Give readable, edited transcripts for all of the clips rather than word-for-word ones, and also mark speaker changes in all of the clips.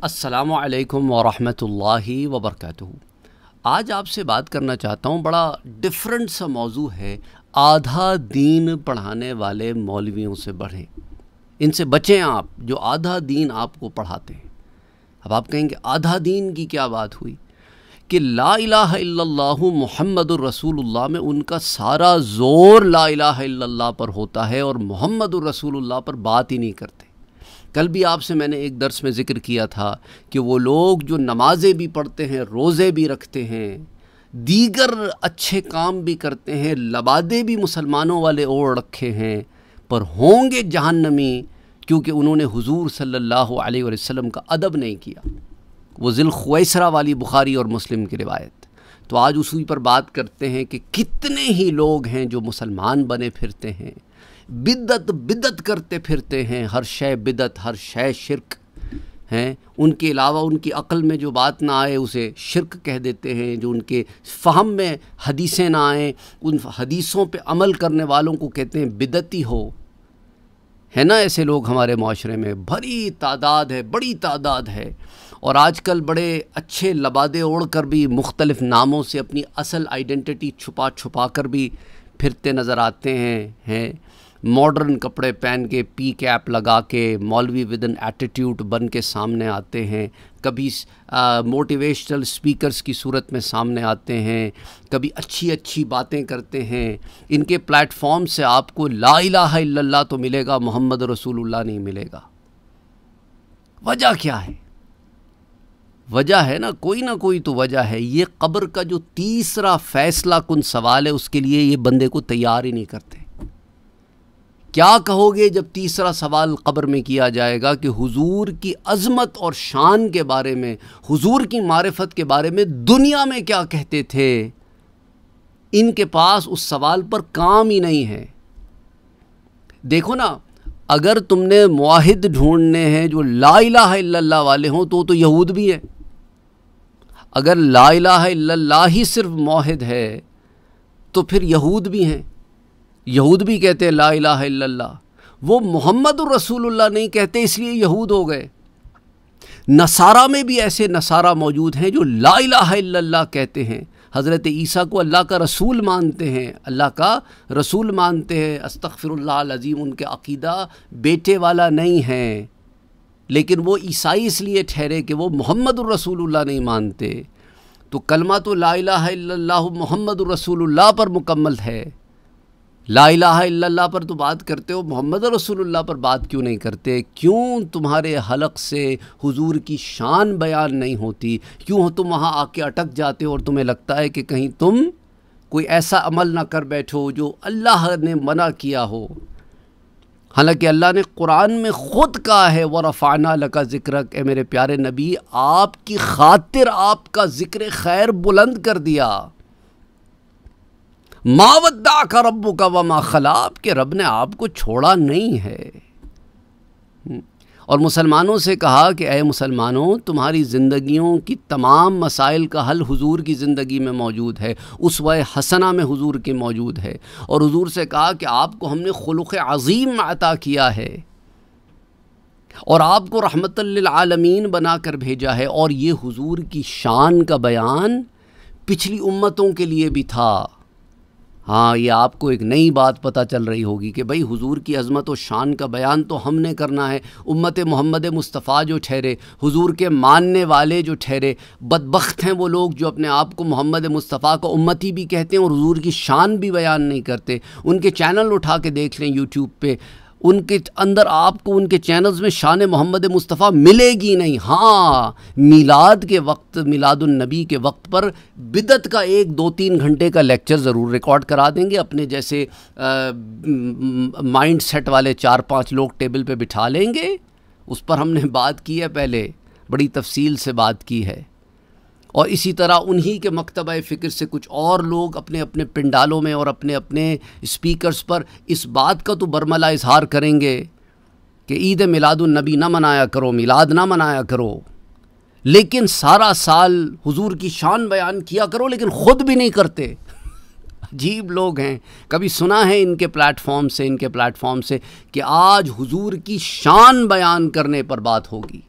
Speaker 1: السلام علیکم ورحمۃ وبرکاتہ۔ آج آپ سے بات کرنا چاہتا ہوں، بڑا ڈفرینٹ سا موضوع ہے۔ آدھا دین پڑھانے والے مولویوں سے بڑھیں، ان سے بچیں آپ جو آدھا دین آپ کو پڑھاتے ہیں۔ اب آپ کہیں گے آدھا دین کی کیا بات ہوئی؟ کہ لا الہ الا اللہ محمد الرسول اللہ میں ان کا سارا زور لا الہ الا اللہ پر ہوتا ہے اور محمد الرسول اللہ پر بات ہی نہیں کرتے۔ کل بھی آپ سے میں نے ایک درس میں ذکر کیا تھا کہ وہ لوگ جو نمازیں بھی پڑھتے ہیں، روزے بھی رکھتے ہیں، دیگر اچھے کام بھی کرتے ہیں، لبادے بھی مسلمانوں والے اوڑھ رکھے ہیں، پر ہوں گے جہنمی کیونکہ انہوں نے حضور صلی اللہ علیہ وسلم کا ادب نہیں کیا۔ وہ ذی الخویسرہ والی بخاری اور مسلم کی روایت۔ تو آج اسی پر بات کرتے ہیں کہ کتنے ہی لوگ ہیں جو مسلمان بنے پھرتے ہیں، بدعت کرتے پھرتے ہیں، ہر شے بدعت، ہر شے شرک ہیں، ان کے علاوہ ان کی عقل میں جو بات نہ آئے اسے شرک کہہ دیتے ہیں، جو ان کے فہم میں حدیثیں نہ آئیں ان حدیثوں پہ عمل کرنے والوں کو کہتے ہیں بدعتی ہو۔ ہے نا ایسے لوگ ہمارے معاشرے میں بڑی تعداد ہے، اور آج کل بڑے اچھے لبادے اوڑھ کر بھی مختلف ناموں سے اپنی اصل آئیڈینٹی چھپا کر بھی پھرتے نظر آتے ہیں ماڈرن کپڑے پہن کے، پی کیپ لگا کے، مولوی ود این ایٹیٹیوڈ بن کے سامنے آتے ہیں، کبھی موٹیویشنل سپیکرز کی صورت میں سامنے آتے ہیں، کبھی اچھی باتیں کرتے ہیں۔ ان کے پلیٹ فارم سے آپ کو لا الہ الا اللہ تو ملے گا، محمد رسول اللہ نہیں ملے گا۔ وجہ کیا ہے؟ وجہ ہے نا کوئی تو وجہ ہے۔ یہ قبر کا جو تیسرا فیصلہ کن سوال ہے، اس کے لیے یہ بندے کو تیار ہی نہیں کرتے۔ کیا کہو گے جب تیسرا سوال قبر میں کیا جائے گا کہ حضور کی عظمت اور شان کے بارے میں، حضور کی معرفت کے بارے میں دنیا میں کیا کہتے تھے؟ ان کے پاس اس سوال پر کام ہی نہیں ہے۔ دیکھو نا، اگر تم نے موحد ڈھونڈنے ہیں جو لا الہ الا اللہ والے ہوں تو یہود بھی ہے۔ اگر لا الہ الا اللہ ہی صرف موحد ہے تو پھر یہود بھی ہیں، یہود بھی کہتے ہیں لا الہ الا اللہ۔ وہ محمد الرسول اللہ نہیں کہتے اس لیے یہود ہو گئے۔ نصارہ میں بھی ایسے نصارہ موجود ہیں جو لا الہ الا اللہ کہتے ہیں، حضرت عیسیٰ کو اللہ کا رسول مانتے ہیں، اللہ کا رسول مانتے ہیں، استغفر اللہ العظیم، ان کے عقیدہ بیٹے والا نہیں ہے، لیکن وہ عیسائی اس لیے ٹھہرے کہ وہ محمد الرسول اللہ نہیں مانتے۔ تو کلمہ تو لا الہ الا اللہ محمد الرسول اللہ پر مکمل ہے۔ لا الہ الا اللہ پر تو بات کرتے ہو، محمد رسول اللہ پر بات کیوں نہیں کرتے؟ کیوں تمہارے حلق سے حضور کی شان بیان نہیں ہوتی؟ کیوں تم وہاں آ کے اٹک جاتے ہو اور تمہیں لگتا ہے کہ کہیں تم کوئی ایسا عمل نہ کر بیٹھو جو اللہ نے منع کیا ہو؟ حالانکہ اللہ نے قرآن میں خود کہا ہے وَرَفَعْنَا لَكَ ذِكْرَكَ، اے میرے پیارے نبی آپ کی خاطر آپ کا ذکر خیر بلند کر دیا۔ ما ودعک ربک وما خلا، آپ کے رب نے آپ کو چھوڑا نہیں ہے۔ اور مسلمانوں سے کہا کہ اے مسلمانوں، تمہاری زندگیوں کی تمام مسائل کا حل حضور کی زندگی میں موجود ہے، اسوہ حسنہ میں حضور کی موجود ہے۔ اور حضور سے کہا کہ آپ کو ہم نے خلق عظیم عطا کیا ہے اور آپ کو رحمت للعالمین بنا کر بھیجا ہے، اور یہ حضور کی شان کا بیان پچھلی امتوں کے لیے بھی تھا۔ ہاں، یہ آپ کو ایک نئی بات پتہ چل رہی ہوگی کہ بھئی حضور کی عظمت و شان کا بیان تو ہم نے کرنا ہے۔ امت محمد مصطفیٰ جو ٹھہرے، حضور کے ماننے والے جو ٹھہرے، بدبخت ہیں وہ لوگ جو اپنے آپ کو محمد مصطفیٰ کا امتی بھی کہتے ہیں اور حضور کی شان بھی بیان نہیں کرتے۔ ان کے چینل اٹھا کے دیکھ لیں یوٹیوب پہ، ان کے اندر آپ کو ان کے چینلز میں شان محمد مصطفیٰ ملے گی نہیں۔ ہاں، میلاد کے وقت، میلاد النبی کے وقت پر بدعت کا 1-2-3 گھنٹے کا لیکچر ضرور ریکارڈ کرا دیں گے، اپنے جیسے مائنڈ سیٹ والے 4-5 لوگ ٹیبل پہ بٹھا لیں گے۔ اس پر ہم نے بات کی ہے، پہلے بڑی تفصیل سے بات کی ہے۔ اور اسی طرح انہی کے مکتبہ فکر سے کچھ اور لوگ اپنے اپنے پنڈالوں میں اور اپنے اپنے اسپیکرز پر اس بات کا تو برملا اظہار کریں گے کہ عید میلاد النبی نہ منایا کرو، میلاد نہ منایا کرو، لیکن سارا سال حضور کی شان بیان کیا کرو، لیکن خود بھی نہیں کرتے۔ عجیب لوگ ہیں۔ کبھی سنا ہے ان کے پلیٹ فارم سے کہ آج حضور کی شان بیان کرنے پر بات ہوگی،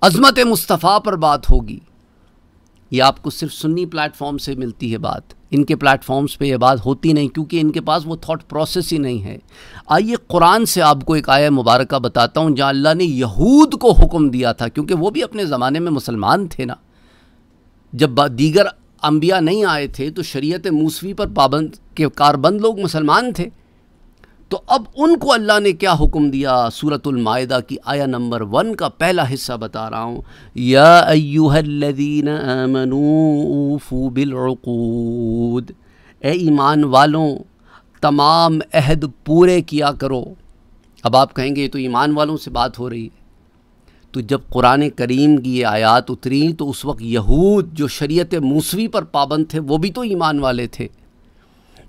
Speaker 1: عظمت مصطفیٰ پر بات ہوگی. یہ آپ کو صرف سنی پلیٹ فارم سے ملتی ہے بات، ان کے پلیٹ فارمز پہ یہ بات ہوتی نہیں، کیونکہ ان کے پاس وہ تھاٹ پروسیس ہی نہیں ہے. آئیے قرآن سے آپ کو ایک آیہ مبارکہ بتاتا ہوں جہاں اللہ نے یہود کو حکم دیا تھا، کیونکہ وہ بھی اپنے زمانے میں مسلمان تھے نا. جب دیگر انبیاء نہیں آئے تھے تو شریعت موسوی پر پابند کے کاربند لوگ مسلمان تھے. تو اب ان کو اللہ نے کیا حکم دیا؟ سورۃ المائدہ کی آیہ نمبر 1 کا پہلا حصہ بتا رہا ہوں. یا ایھا الذین آمنوا اوفوا بالعقود، اے ایمان والوں تمام عہد پورے کیا کرو. اب آپ کہیں گے یہ تو ایمان والوں سے بات ہو رہی ہے. تو جب قرآن کریم کی یہ آیات اتری تو اس وقت یہود جو شریعت موسوی پر پابند تھے وہ بھی تو ایمان والے تھے.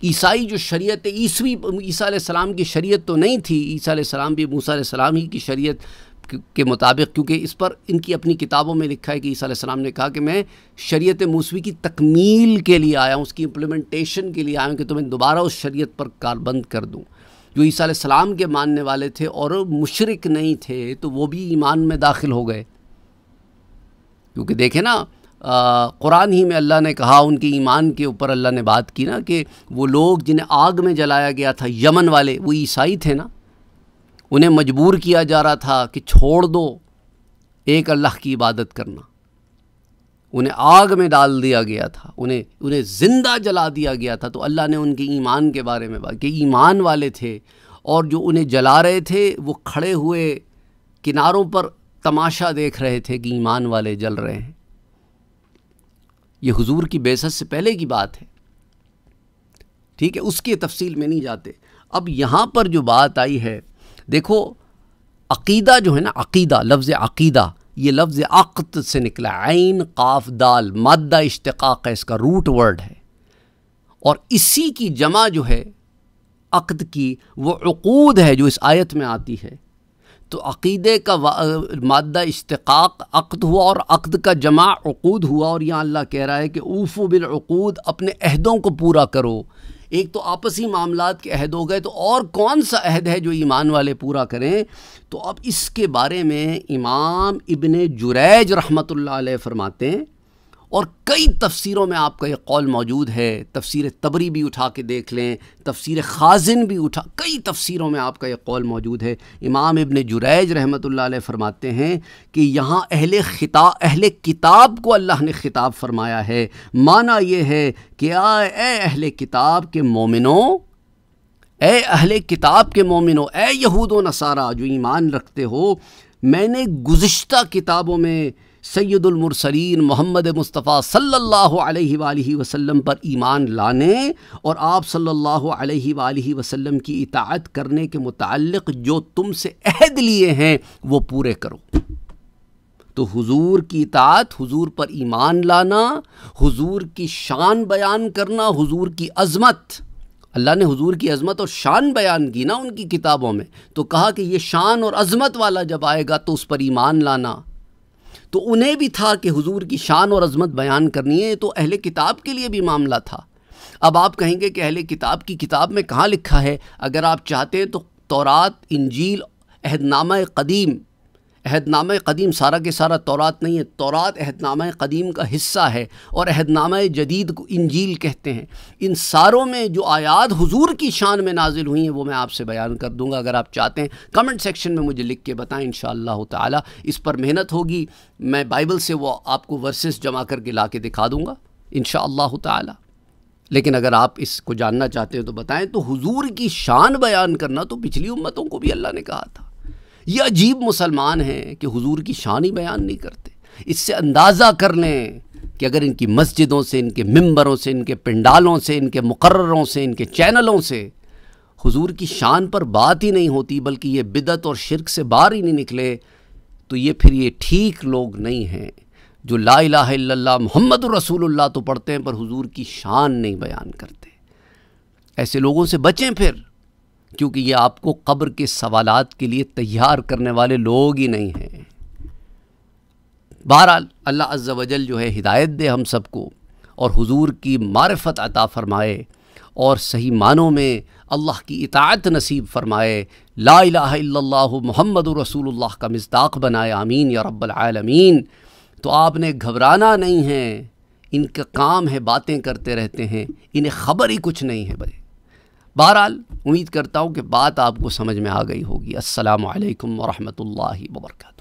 Speaker 1: عیسائی جو شریعت عیسوی، عیسیٰ علیہ السلام کی شریعت تو نہیں تھی، عیسیٰ علیہ السلام بھی موسیٰ علیہ السلام ہی کی شریعت کے مطابق، کیونکہ اس پر ان کی اپنی کتابوں میں لکھا ہے کہ عیسیٰ علیہ السلام نے کہا کہ میں شریعت موسوی کی تکمیل کے لیے آیا ہوں، اس کی امپلیمنٹیشن کے لیے آیا ہوں کہ تمہیں دوبارہ اس شریعت پر کاربند کر دوں. جو عیسیٰ علیہ السلام کے ماننے والے تھے اور مشرک نہیں تھے تو وہ بھی ایمان میں داخل ہو گئے. کیونکہ دیکھیں نا قرآن ہی میں اللہ نے کہا، ان کے ایمان کے اوپر اللہ نے بات کی نا کہ وہ لوگ جنہیں آگ میں جلایا گیا تھا، یمن والے، وہ عیسائی تھے نا، انہیں مجبور کیا جا رہا تھا کہ چھوڑ دو ایک اللہ کی عبادت کرنا. انہیں آگ میں ڈال دیا گیا تھا، انہیں زندہ جلا دیا گیا تھا. تو اللہ نے ان کے ایمان کے بارے میں بات کہ ایمان والے تھے، اور جو انہیں جلا رہے تھے وہ کھڑے ہوئے کناروں پر تماشا دیکھ رہے تھے کہ ایمان والے جل رہے ہیں. یہ حضور کی بعثت سے پہلے کی بات ہے، ٹھیک ہے، اس کی تفصیل میں نہیں جاتے. اب یہاں پر جو بات آئی ہے، دیکھو عقیدہ جو ہے نا، عقیدہ، لفظ عقیدہ یہ لفظ عقد سے نکلا، عین قاف دال، مادہ اشتقاق ہے، اس کا روٹ ورڈ ہے، اور اسی کی جمع جو ہے عقد کی وہ عقود ہے جو اس آیت میں آتی ہے. تو عقیدے کا مادہ اشتقاق عقد ہوا اور عقد کا جمع عقود ہوا. اور یہاں اللہ کہہ رہا ہے کہ اوفوا بالعقود، اپنے عہدوں کو پورا کرو. ایک تو آپسی معاملات کے عہد ہو گئے، تو اور کون سا عہد ہے جو ایمان والے پورا کریں؟ تو اب اس کے بارے میں امام ابن جریج رحمۃ اللہ علیہ فرماتے ہیں، اور کئی تفسیروں میں آپ کا یہ قول موجود ہے. تفسیر طبری بھی اٹھا کے دیکھ لیں، تفسیر خازن بھی کئی تفسیروں میں آپ کا یہ قول موجود ہے. امام ابن جریج رحمۃ اللہ علیہ فرماتے ہیں کہ یہاں اہل کتاب کو اللہ نے خطاب فرمایا ہے. معنی یہ ہے کہ اے اہل کتاب کے مومنوں، اے اہل کتاب کے مومنوں، اے یہود و نصارہ جو ایمان رکھتے ہو، میں نے گزشتہ کتابوں میں سید المرسلین محمد مصطفیٰ صلی اللہ علیہ وآلہ وسلم پر ایمان لانے اور آپ صلی اللہ علیہ وآلہ وسلم کی اطاعت کرنے کے متعلق جو تم سے عہد لیے ہیں وہ پورے کرو. تو حضور کی اطاعت، حضور پر ایمان لانا، حضور کی شان بیان کرنا، حضور کی عظمت، اللہ نے حضور کی عظمت اور شان بیان کی نا ان کی کتابوں میں، تو کہا کہ یہ شان اور عظمت والا جب آئے گا تو اس پر ایمان لانا. تو انہیں بھی تھا کہ حضور کی شان اور عظمت بیان کرنی ہے، تو اہل کتاب کے لیے بھی معاملہ تھا. اب آپ کہیں گے کہ اہل کتاب کی کتاب میں کہاں لکھا ہے؟ اگر آپ چاہتے ہیں تو تورات، انجیل، عہد نامہ قدیم سارا کے سارا تورات نہیں ہے، تورات عہد نامہ قدیم کا حصہ ہے، اور عہد نامہ جدید کو انجیل کہتے ہیں. ان ساروں میں جو آیات حضور کی شان میں نازل ہوئی ہیں وہ میں آپ سے بیان کر دوں گا. اگر آپ چاہتے ہیں کمنٹ سیکشن میں مجھے لکھ کے بتائیں، انشاءاللہ تعالی اس پر محنت ہوگی. میں بائبل سے وہ آپ کو ورسز جمع کر کے لا کے دکھا دوں گا انشاءاللہ تعالی. لیکن اگر آپ اس کو جاننا چاہتے ہیں تو بتائیں. تو حضور کی شان بیان کرنا تو پچھلی امتوں کو بھی اللہ نے کہا تھا. یہ عجیب مسلمان ہیں کہ حضور کی شان ہی بیان نہیں کرتے. اس سے اندازہ کر لیں کہ اگر ان کی مسجدوں سے، ان کے ممبروں سے، ان کے پنڈالوں سے، ان کے مقرروں سے، ان کے چینلوں سے حضور کی شان پر بات ہی نہیں ہوتی، بلکہ یہ بدعت اور شرک سے باہر ہی نہیں نکلے، تو یہ پھر یہ ٹھیک لوگ نہیں ہیں جو لا الہ الا اللہ محمد رسول اللہ تو پڑھتے ہیں پر حضور کی شان نہیں بیان کرتے. ایسے لوگوں سے بچیں پھر، کیونکہ یہ آپ کو قبر کے سوالات کے لیے تیار کرنے والے لوگ ہی نہیں ہیں. بہرحال اللہ عز و جل جو ہے ہدایت دے ہم سب کو، اور حضور کی معرفت عطا فرمائے، اور صحیح معنوں میں اللہ کی اطاعت نصیب فرمائے، لا الہ الا اللہ محمد رسول اللہ کا مصداق بنائے، آمین یا رب العالمین۔ تو آپ نے گھبرانا نہیں ہے، ان کا کام ہے باتیں کرتے رہتے ہیں، انہیں خبر ہی کچھ نہیں ہے بھائی۔ بہرحال امید کرتا ہوں کہ بات آپ کو سمجھ میں آ گئی ہوگی۔ السلام علیکم ورحمۃ اللہ وبرکاتہ۔